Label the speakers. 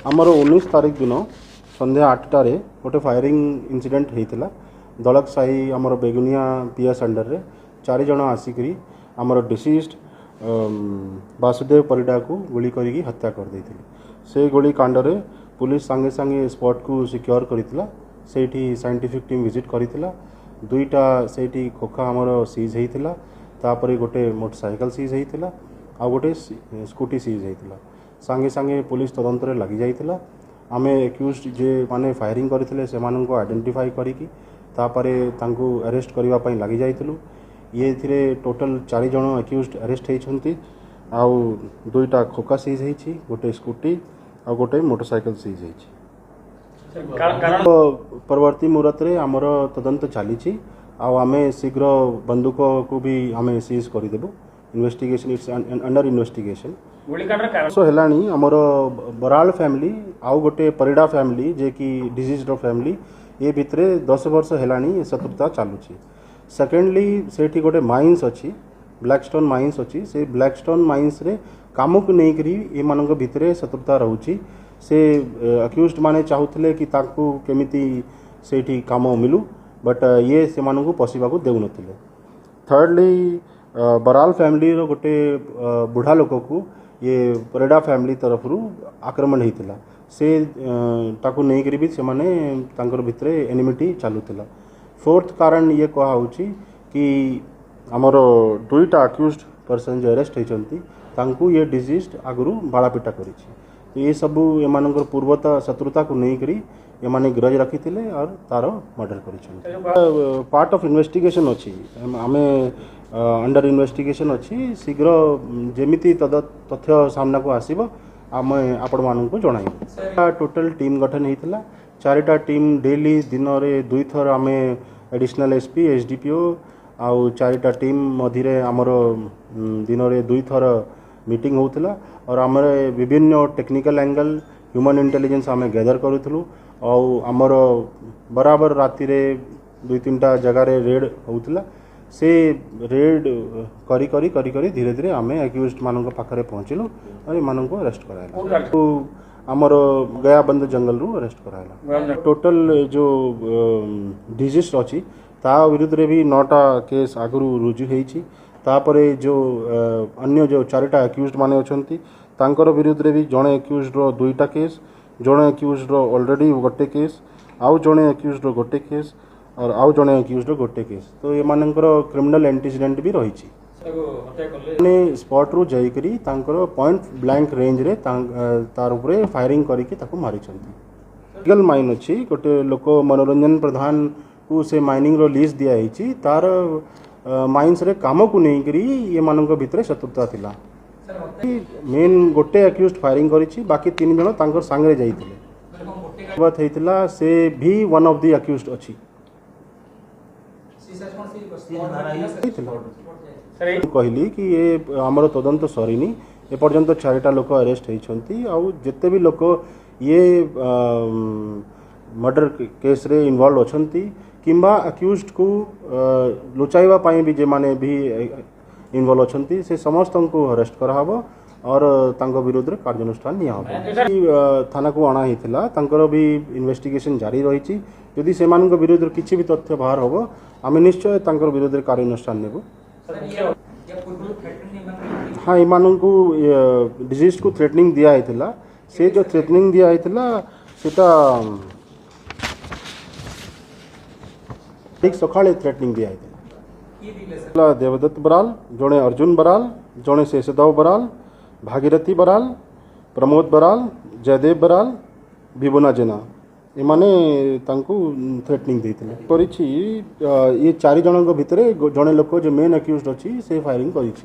Speaker 1: आमर 19 तारीख दिन संध्या 8टार गोटे फायरिंग इनसीडेंट होता दलक साही आमर बेगुनिया पीएस अंडर रे 4 जन आसिक आमर डिसीज्ड वासुदेव परिडा को गोली करी हत्या कर देते से गोली कांड रे पुलिस सांगे सांगे स्पॉट को सिक्योर करथिला सेठी साइंटिफिक टीम विजिट करथिला दुईटा सेठी खोखा आमर सीज होता तापर गोटे मोटरसाइकल सीज होता आ गोटे स्कूटी सीज होता सांगे सांगे पुलिस तदंत लगी जाइथिला आमे एक्यूज्ड जे माने फायरिंग करथिले से मानन को आइडेंटिफाई करिकि तापरे तांको अरेस्ट करबा पई लगी जाइथिलु ये थिरे टोटल 4 जन एक्यूज्ड अरेस्ट हेछंती आ दुईटा खोका सीज हेछि गोटे स्कूटी आ गोटे मोटरसाइकल सीज हेछि परवर्ती मुहूर्त रे हमर तदंत चली आमे शीघ्र बंदूक को भी आमे सीज कर देबो इन्वेस्टिगेशन इट्स अंडर इन्वेस्टिगेशन सो हेलानी हमर बराल फैमिली आउ गोटे परिडा फैमिली जे कि डिजीज्ड फैमिली ये भितरे 10 वर्ष हेलानी शत्रुता चालुची सेकेंडली सेठी गोटे माइंस अच्छी ब्लैकस्टोन माइंस अच्छी से ब्लैकस्टोन माइंस रे काम को नहीं करी ये मानक भितरे शत्रुता रहूची से अक्यूज्ड माने चाहूले कि ताकू केमिति सेठी काम मिलू बट ये से मानक पशिबा को देउ नथिले थर्डली बराल फैमिली रो गोटे बुढ़ा लोक को ये परिडा फैमिली तरफ रु आक्रमण होता से ताकू नहीं करी भी से माने तांकर भितरे एनिमिटी चालूला फोर्थ कारण ये कहा होची कि आमर दुईटा अक्यूज्ड पर्सन जो अरेस्ट होती तांकू ये डिजीज्ड आगु बाड़ापिटा करी तो ये सबू एम पूर्वत शत्रुता को नहीं करी एमाने ग्रज रखी और तार मर्डर कर पार्ट ऑफ इन्वेस्टिगेशन अच्छी आमे अंडर इन्वेस्टिगेशन अच्छी शीघ्र जेमिति तथ्य सामना को आसीबो आम आपण मानू जणाई टोटल टीम गठन होता 4टा टीम डेली दिन में 2 थर आम एडिशनल एसपी एसडीपीओ आउ 4टा टीम मध्य आमर दिन में 2 थर मीटिंग होता और आम विभिन्न टेक्निकल एंगल ह्यूमन इंटेलिजेंस आम गैदर करूँ और आमर बराबर राति रे 2-3टा जगार रेड होता से रेड करी करी करी करी धीरे धीरे आम एक्यूज्ड मान पाखे पहुँचलु और मान को अरेस्ट कराला तो आमर गयाबंद जंगल रू अरेस्ट कराला टोटल जो डिजीज अच्छी ता विरुद्ध रे भी 9टा केस आगु रुजु होती तापरे जो अन्य जो 4टा एक्यूज्ड माने अछंती तांकर विरुद्ध रे भी जड़े एक्यूज्ड रो 2टा केस जड़े एक्यूज्ड रो ऑलरेडी गोटे केस आउ जड़े एक्यूज्ड रो गोटे केस और आउ जड़े एक्यूज्ड रो गोटे केस तो ये मानकर क्रिमिनल एंटीसीडेंट भी रही ने स्पॉट रू जाइकरी तांकर पॉइंट ब्लैंक रेंज रे तार उपरे फायरिंग करके ताको मारी छंती लीगल माइन अछि गोटे लोक मनोरंजन प्रधान को से माइनिंग रो लीज दिया हिची तार माइंस रे काम को नहीं करी ये मानक भितरे शत्रुता थिला मेन गोटे एक्यूज्ड फायरिंग करिछि बाकी 3 जन तांकर संगे जाइथिले बात हेतिला से भी वन ऑफ द एक्यूज्ड अछि कहली कि ये आमर तदंत सरीनी एपर्यंत 4टा लोक अरेस्ट होती आउ जिते भी लोक ये मर्डर केस रे इन्वॉल्व अछंती किंबा अक्यूज्ड को लुचाइबा पाई भी जे माने भी इन्वॉल्व अछंती से समस्त को अरेस्ट कराहबो और तांको विरुद्ध रे कार्यानुष्ठान निया होबो थाना को आना हितला तांकर भी इन्वेस्टिगेशन जारी रही यदि से मानक विरुद्ध किछि भी तथ्य बाहर होबो आमे निश्चय तांकर विरुद्ध रे कार्यानुष्ठान नेबो हाँ इमान को डिजीज को थ्रेटनिंग दिया है से जो थ्रेटनिंग दिया है सेटा ठीक सकाळे थ्रेटनिंग दिया है देवदत्त बराल जड़े अर्जुन बराल जड़े शेषदेव बराल भागीरथी बराल प्रमोद बराल जयदेव बराल विबुना जेना एमाने तांको थ्रेटनिंग देथिले करिछि ये 4 जनक भितरे जड़े लोक जो मेन एक्यूज्ड अछि से फायरिंग करिछि।